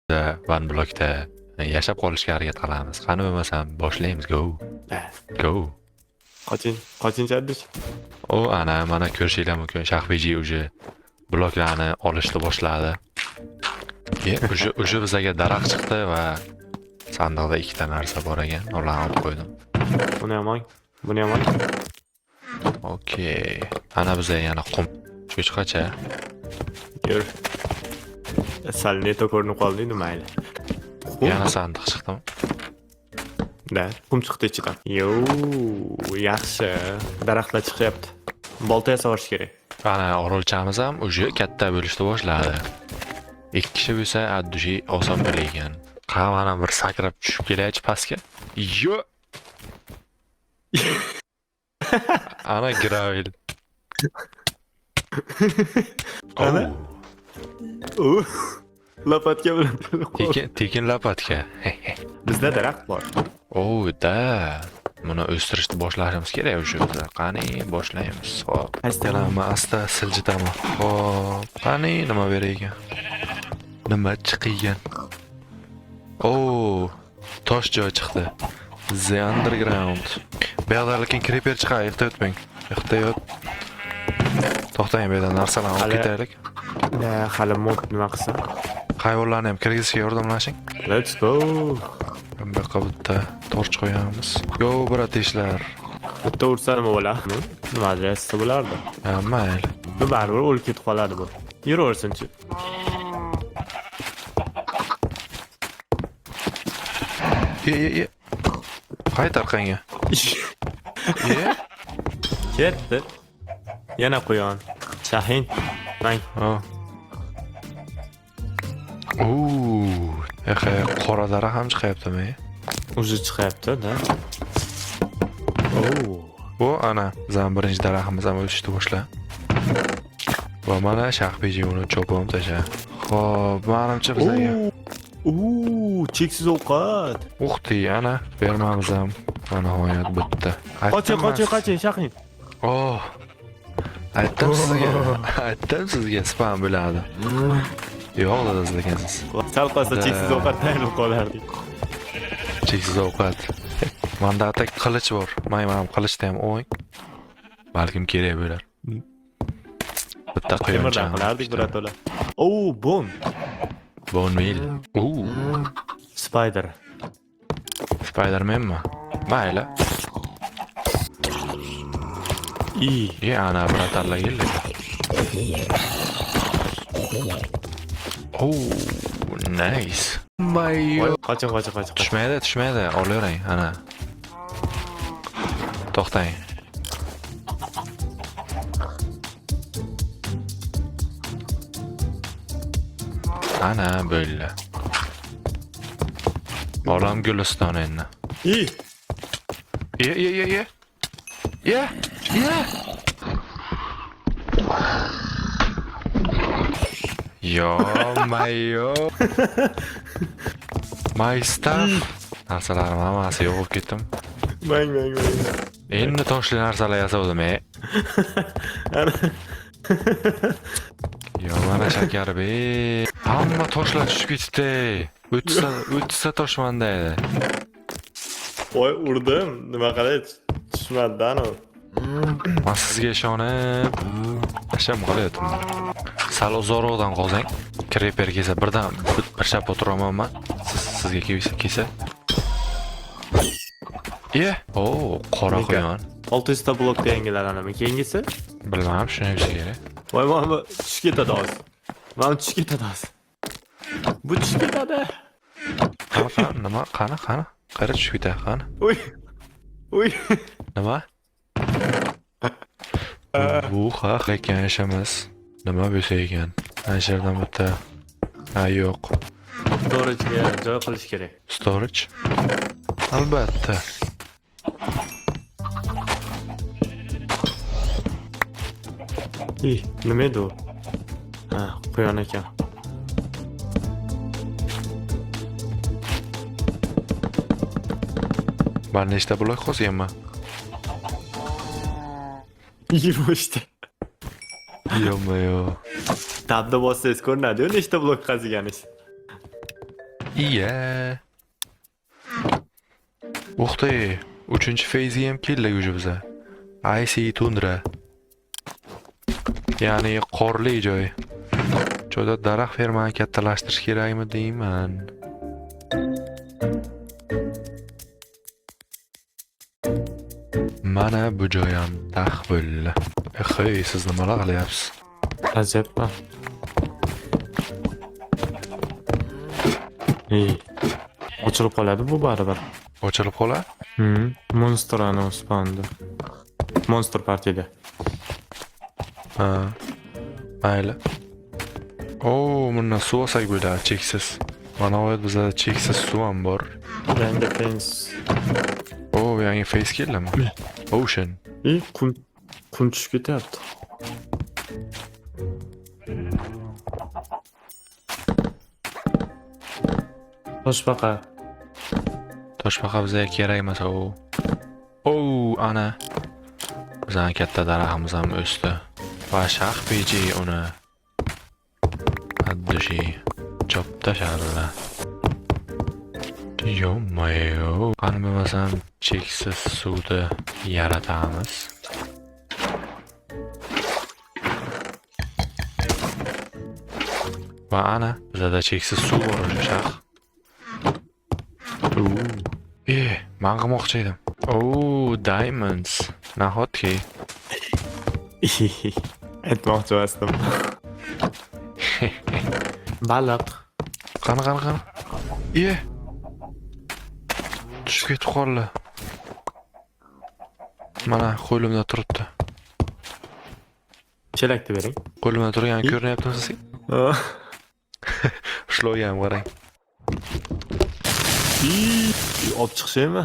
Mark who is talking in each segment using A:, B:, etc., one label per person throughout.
A: Van blokda yashab qolishga harakat qilamiz. Qani bo'lmasam boshlaymiz. Go. Go.
B: Qochinchi addish?
A: O mana ko'rishinglar mumkin. Shahbiji уже bloklarni olishni boshladi. Уже bizga daraxt chiqdi va sandiqda ikkita narsa bor ekan. Ularni olib qo'ydim.
B: Buni ham oling. Buni ham oling.
A: Okey. Ana bizga yana qum. Cho'chqacha.
B: Yur. Sal neto ko'rinib qoldi endi mayli.
A: Yana sandiq chiqdimi?
B: Da, qum chiqdi ichidan. Yo, yaxshi. Daraxtlar chiqyapti. Bolta yasavorish kerak.
A: Ana orolchamiz ham уже katta bo'lishni boshladi. 2 kishi bo'lsa addushi oson bo'lar. Qamana bir sakrab tushib kelaychi pastga. Yo. Ana gravel.
B: Ana? Lopatka bilan
A: Tekin lopatka.
B: bizda daraxt bor.
A: Da. Buni o'stirishni boshlashimiz kerak o'sha. Qani boshlaymiz. Xo'p. Asta siljitaman. Xo'p. Qani nima beraygan? Nima chiqgan? Tosh joy chiqdi. The Underground. Buyerda lekin creeper chiqadi, ehtiyot. To'xtang, bu yerda narsalarni olib ketaylik.
B: Hali mod nima qilsa?
A: Hayvonlarni ham kirgizishga yordamlashing.
B: Let's go.
A: Bu yoqqa bitta torch qo'yamiz. Yo, bratishlar.
B: Bitta ursa nima bo'ladi? Nima adresi bo'lardi?
A: Mayli.
B: Bu baribir o'lib ketib qoladi bu. Yuraversin-chi.
A: Ye. Qayt orqangga. Ye.
B: Ketdi. Yana quyon. Shahin. Mang.
A: Qora dara ham chiqyaptimi?
B: O'zi chiqyapti-da.
A: Bu ana birinchi daraxtimiz ham o'sishni boshladi. Va mana Shahbiji uni chopib tasha. Xo'p, menimcha bizga.
B: Cheksiz ovqat.
A: Uxti, ana bermamiz ham. Nihoyat bitta.
B: Qoching, Shahin.
A: Aytdim sizga spam bo'ladi. Yo'q, sizlagansiz.
B: Sal qolsa cheksiz ovqat tayyorlab qolardik.
A: Cheksiz ovqat. Menda atak qilich bor. Men ham qilichda ham o'ng. Balkim kerak bo'lar. Bitta
B: Temirdan qilardik birato'la. Bon.
A: Bon meal. Spider-Manmi? Mayli. Ana bratarlar keldi. Nice.
B: Qoching.
A: Tushmaydi. Olavering, ana. To'xtang. Ana böyle. Olam Güliston endi. Ye. Yo, mayo. My stuff. Narsalarim hammasi yo'q bo'lib ketdim.
B: Mang.
A: Endi toshli narsalar yasadim. Yo, mana shakar be. Hamma toshlar tushib ketdi. O'tsa toshmanda edi.
B: Urdim. Nima qilay? Tushmadi-dan u.
A: Men sizga ishonib, tasham qolyapman. Sal uzoqroqdan qolsang, creeper kelsa birdan bir shap o'tiraman. Sizga kelsa. Qora quyon.
B: 600 ta blokda yangilanadimi? Keyingisi?
A: Bilmadim, shuni bo'lsa kerak.
B: Mana tushib ketadi hozir. Bu tushib ketadi.
A: Nima? Qani? Qayerga tushib ketadi, qani?
B: Uy.
A: Nima? Bu haqiqiy ishimiz. Nima bo'lsa ekan? Ana yerdan bitta. Yo'q.
B: Storage'ga joy qilish kerak.
A: Storage? Albatta.
B: Nima edi u? Quyon ekan.
A: Ben nechta blok qo'yganman?
B: 20 ta.
A: Yo.
B: Tabda bossangiz ko'rinadi-yu, nechta blok qaziganingiz.
A: Iya. Uxtay, 3-feyzi ham keldik уже biza. Icy Tundra. Ya'ni qorli joy. Joyda daraxt fermani kattalashtirish kerakmi deyman. Mana bu joy ham tahvil. Hey, siz nimalar qilyapsiz?
B: Ajabman. Ochilib qoladi bu baribir.
A: Ochilib qolar?
B: Monster ana spawnda. Monster partiyada.
A: Ha. Mayli. Oo, bundan suv olsak bo'ladi, cheksiz. Mana bu bizda cheksiz suv ham bor.
B: Yangi fence.
A: Oo, yangi face keldimi? Ocean.
B: Kun tushib ketyapti. Toshbaqa.
A: Toshbaqa bizga kerak emas u. Oo, ana. Bizning katta daraxtimiz ham o'sdi. Va shax beji uni. Addushi. Chop tasharlar. Yo-mayo. Qani bo'lmasam cheksiz suvni yaratamiz. Va ana, bizda cheksiz suv bor o'sha shax. Men qilmoqchi edim. Diamonds. Nahotki.
B: Aytmoqchi emasdim. Baliq.
A: Qani. Tushib ketib qoldi. Mana qo'limda turibdi.
B: Chelakni bering.
A: Qo'limda turgani ko'rinyaptimi sizga? Shlo'ga ham qarang.
B: Olib chiqishaymi?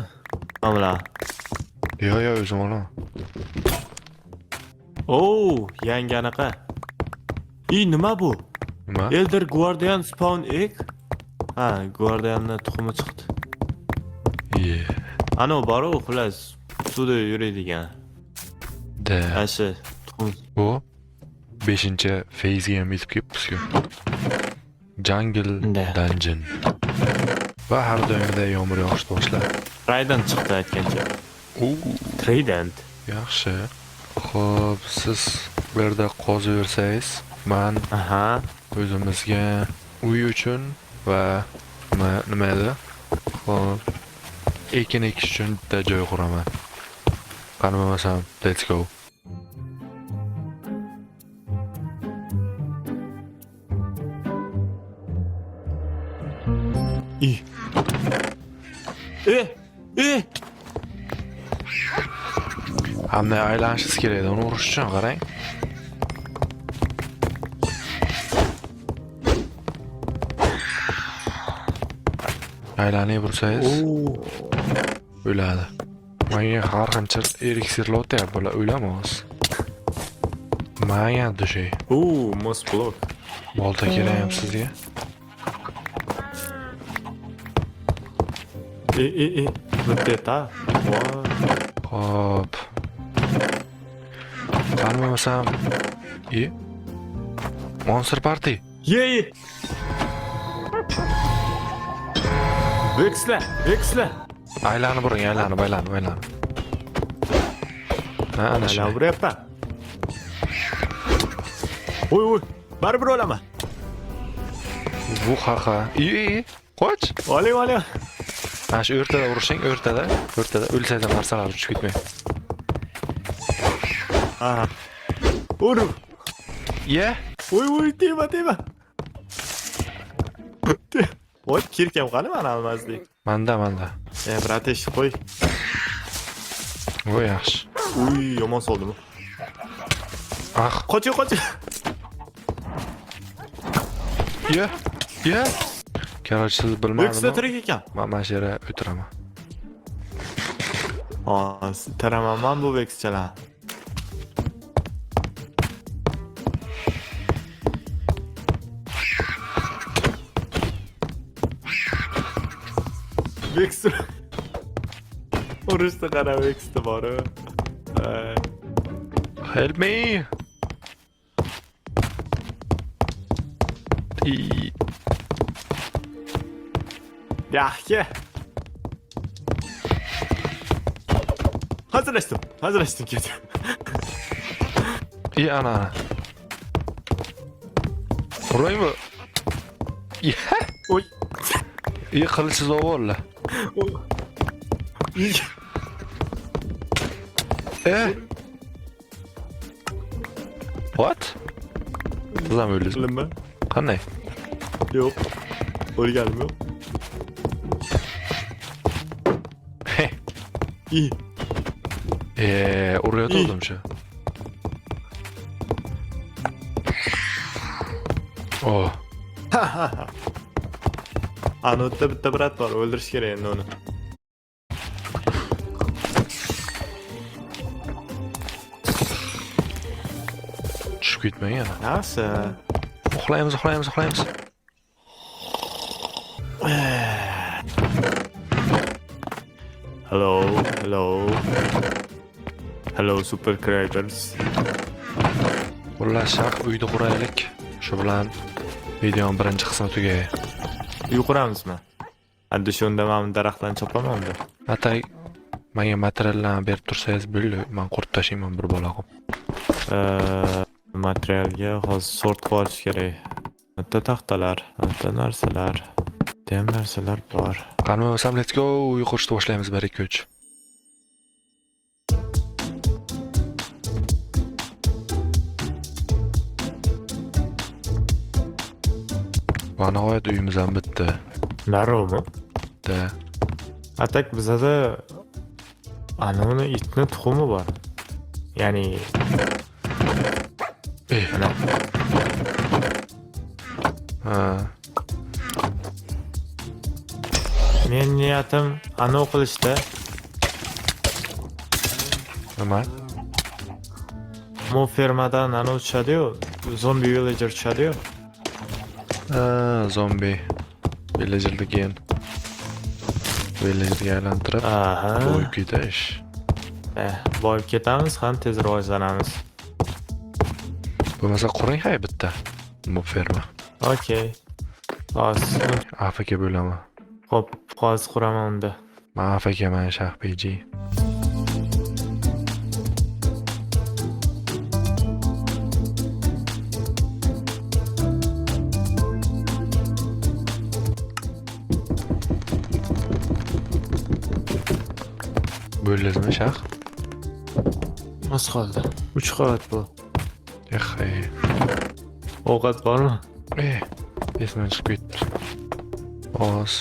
B: Mana.
A: Yo, o'zim olaman.
B: Yangi anaqa. Nima bu?
A: Nima?
B: Elder Guardian Spawn Egg. Ha, Guardianning tuxumi chiqdi. Ana bor-ku, xullas, suvda yuradigan. Asha tuxum.
A: Bu 5-feyzga ham yetib kelibmiz-ku. Jungle Dungeon. Va har doimda yomg'ir yog'ishni boshladi.
B: Trident chiqdi aytgancha. Trident.
A: Yaxshi. Xo'p, siz bu yerda qozaversangiz, men o'zimizga uy uchun va nima edi? Xo'p, ekin ekish uchun bitta joy quraman. Qani bo'lmasam, let's go. Hamda aylanishingiz kerak edi, uni urish uchun qarang. Aylanib ursangiz o'ladi. Menga har qancha eliksirlar o'tyapti, bular o'lamiz. Menga dushi.
B: Mos blok.
A: Bolta kerakmi sizga?
B: Bitta.
A: Hop. Qani bo'lmasam, Monster Party.
B: Vexla.
A: Aylanib buring, aylanib. Ha, ana shu.
B: Aylanib buryapman. Baribir o'laman.
A: Bu haqa. Qoch.
B: Oling.
A: Mana shu o'rtada urishing, o'rtada. O'lsayda narsalar uchib ketmay.
B: Ur. Tema. Voy, kirkam qani mana almazlik.
A: Manda.
B: Bratish, qo'y.
A: Voy, yaxshi.
B: Yomon soldimi? Qoch.
A: Короче, siz bilmadimmi?
B: Vexla tirik ekan.
A: Men mana shu yerga o'tiraman.
B: Taraman bu vexchalar. Vexla. Urushda qara vexda bor.
A: Help me.
B: Yaxshi. Hazırlaştım ket.
A: İyi ana. Burayı mı? İyi.
B: Oy.
A: İyi kılıçsız oğulla.
B: İyi.
A: What? Kızam öyle.
B: Oğlum ben.
A: Qanday?
B: Yok. Öyle gelmiyor. İyi.
A: Urayotgandim shu. Oh.
B: Anotda bitta brat var. Öldürüş kerak endi onu.
A: Tushib ketmang yana.
B: Yaxshi.
A: Uxlaymiz.
B: Hello super creators.
A: Xullas, shaq uyda quraylik. Shu bilan videoning birinchi qismi tugaydi.
B: Uy quramizmi? Endi shunda men daraxtlarni chopaman-da.
A: Atay menga materiallarni berib tursangiz bo'ldi. Men qurib tashlayman bir bolaqib.
B: Materialga hozir sort qilish kerak. Bitta taxtalar, bitta narsalar, dem narsalar bor.
A: Qani bo'lsam, let's go. Uy qurishni boshlaymiz 1 2 3. Va nihoyat uyimiz ham bitdi.
B: Darrovmi?
A: Da.
B: Atak bizada anavni itni tuxumi bor. Ya'ni ana
A: Ha.
B: men niyatim anov qilishda
A: Nima?
B: mo fermadan anov tushadi-yu, zombi villager tushadi-yu.
A: Zombi. Villager'dagi villager'ga aylantirib
B: Aha.
A: qo'yib ketish.
B: Boyib ketamiz ham tez rivojlanamiz.
A: Bo'lmasa quring hay bitta. Bu ferma.
B: Okey. Hozir
A: AFK bo'laman.
B: hop, hozir quraman unda.
A: Men AFKman Shahpj. Bo'ldingizmi Shah?
B: Oz qoldi. 3 qavat bu.
A: Yaxay.
B: Ovqat bormi?
A: Esman chiqib ketdi. Oz.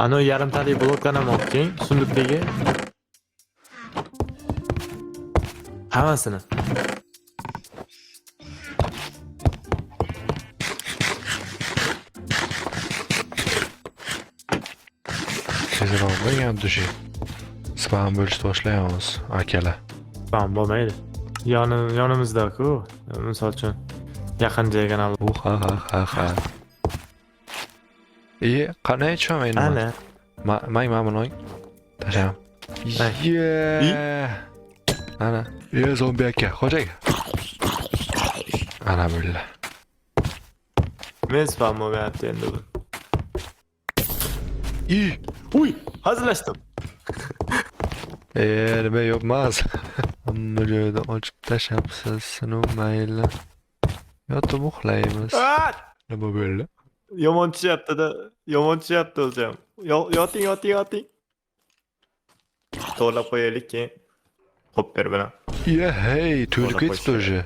B: Ano yarimtalik blokdan ham olib keling, sunduqdagi. Hammasini.
A: Tezroq bo'ling dushi. Spam bo'lishni boshlaymiz, akalar.
B: Tamam, bo'lmaydi. Yonimizda-ku. Misol uchun yaqin joyga ham.
A: Ha. Qanday tushamayman.
B: Ana.
A: Mana buni tasham. Ana. Zombi aka, xo'jaga. Ana bo'ldi.
B: Men spam bo'lmayapti endi bu. Uy, hazırlaştım.
A: Nima yopmas. Hamma joyda ochib tashlabsiz, sinov mayli. Yotib uxlaymiz. Nima bo'ldi?
B: Yomon tushyapti o'zim. Yoting. To'g'rilab qo'yaylik keyin. Xo'p, ber buni.
A: Hey, to'lib ketdi o'zi.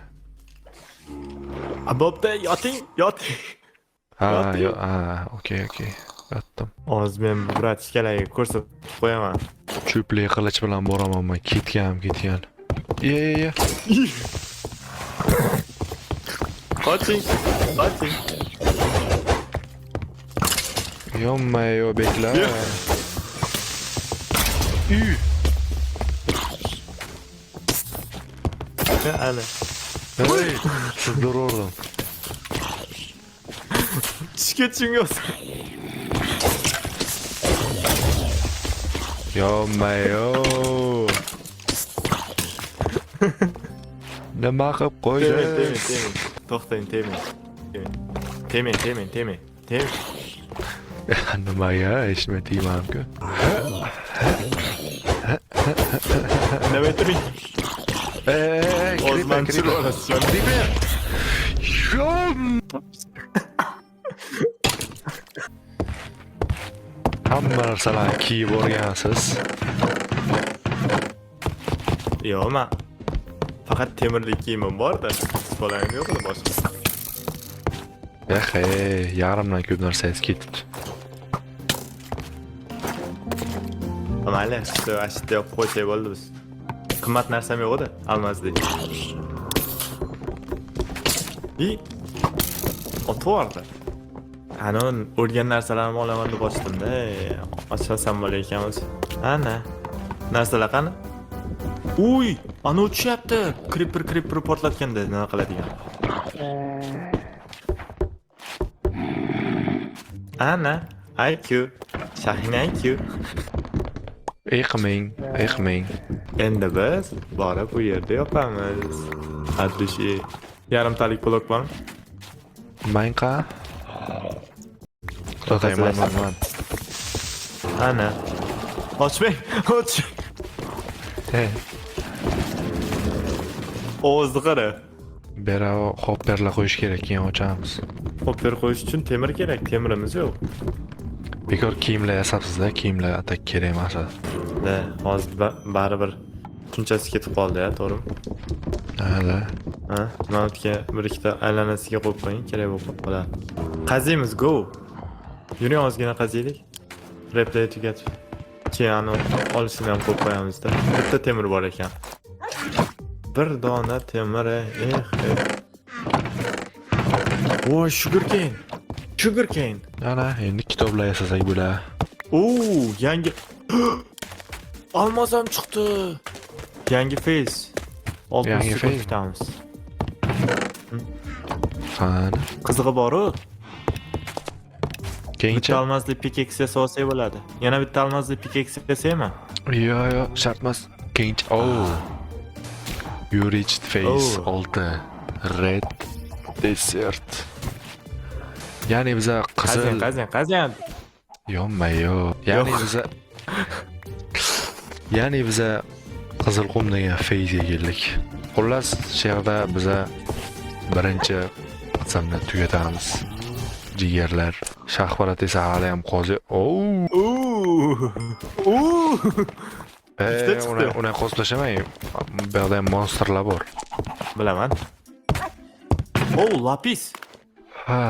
B: Bo'pti, yoting.
A: Okey. Yotdim.
B: Hozir men bratishkalarga ko'rsatib qo'yaman.
A: Cho'pli qilich bilan boraman men. Ketgan.
B: Qoching.
A: Yonmayo beklar.
B: Ana.
A: Hey, sizlar o'rdim.
B: Tushga tushingyo'sa.
A: Yonmayo. Nima qilib qo'ydingiz?
B: To'xtang, Tegmang. Tegmang.
A: Nimaga eshitmay tegmabku.
B: Nima turing?
A: Creeper,
B: Ozmanchil olasiz.
A: Creeper. Hamma narsalarni kiyib o'rganasiz.
B: Yo'q, men faqat temirlik kiyimim bor-da. Bolang yo'q-da boshqa.
A: Yarimdan ko'p narsangiz ketibdi.
B: Mayli, shu ashitda yo'q qo'ysak bo'ldi biz. Qimmat narsam yo'q-da, almazdek. O'tvordi. Ana o'rgan narsalarimni olaman deb bosdim-da. Ochsam bo'lar ekan o'zi. Ana. Narsalar qani? Uy, ana uchyapti. Creeper portlatganda nima qiladigan? Ana, IQ. Shahin IQ.
A: Iqming.
B: Endi biz borib bu yerda yopamiz. Adlishi. Yarimtalik blok bormi?
A: Mayqa. Man.
B: Ana. Ochmang. Ovozni qara.
A: Bera hopperlar qo'yish kerak, keyin ochamiz.
B: Hopper qo'yish uchun temir kerak. Temirimiz yo'q.
A: Bekor kiyimlar yasabsiz-da, kiyimlar atak kerak emas.
B: Da, hozir baribir shunchasi ketib qoldi-ya, to'g'rimi?
A: Ha.
B: Ha, mavtga bir ikkita aylanasiga qo'yib qo'ying, kerak bo'lib qoladi. Qaziymiz, go. Yuring ozgina qaziylik. Replay tugatib. Keyin olishini ham qo'yib qo'yamiz-da. Bitta temir bor ekan. Bir dona temir, Voy, sugarcane.
A: Ana, endi kitoblar yasasak bo'ladi.
B: Yangi almaz ham chiqdi. Yangi face.
A: Yangi face.
B: Kutamiz.
A: Qani.
B: Qizig'i bor-ku.
A: Keyinchi
B: Bitta almazli pickaxe olsak bo'ladi. Yana bitta almazli pickaxe yasayman.
A: Yo'q, shart emas. Keyinchi. You reached phase 6. Red Desert. Ya'ni biza qizil.
B: Qazin.
A: Ya'ni biza qizil qum degan phase keldik. Xullas, shu yerda biza birinchi qismni tugatamiz. Jigarlar. Shahvarat esa hali ham qozi. Uni qo'zlashamay. Bu yerda monsterlar bor.
B: Bilaman. Lapis.
A: Ha,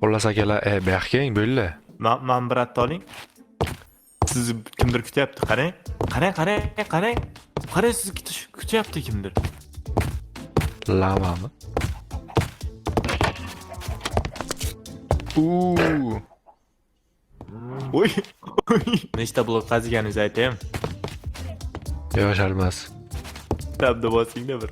A: xullas akalar, bu yoqqa keling, bo'ldi.
B: Men bir atta oling. Sizni kimdir kutyapti, qarang. Qarang, sizni kutyapti kimdir.
A: Lamami?
B: Oy. Nechta blok qaziganingizni aytaymi?
A: Yo'q, sharmas.
B: Tabda bosingda bir.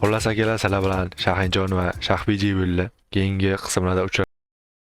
A: Xullas akalar, sizlar bilan Shahinjon va Shahbiji bo'ldi. Keyingi qismlarda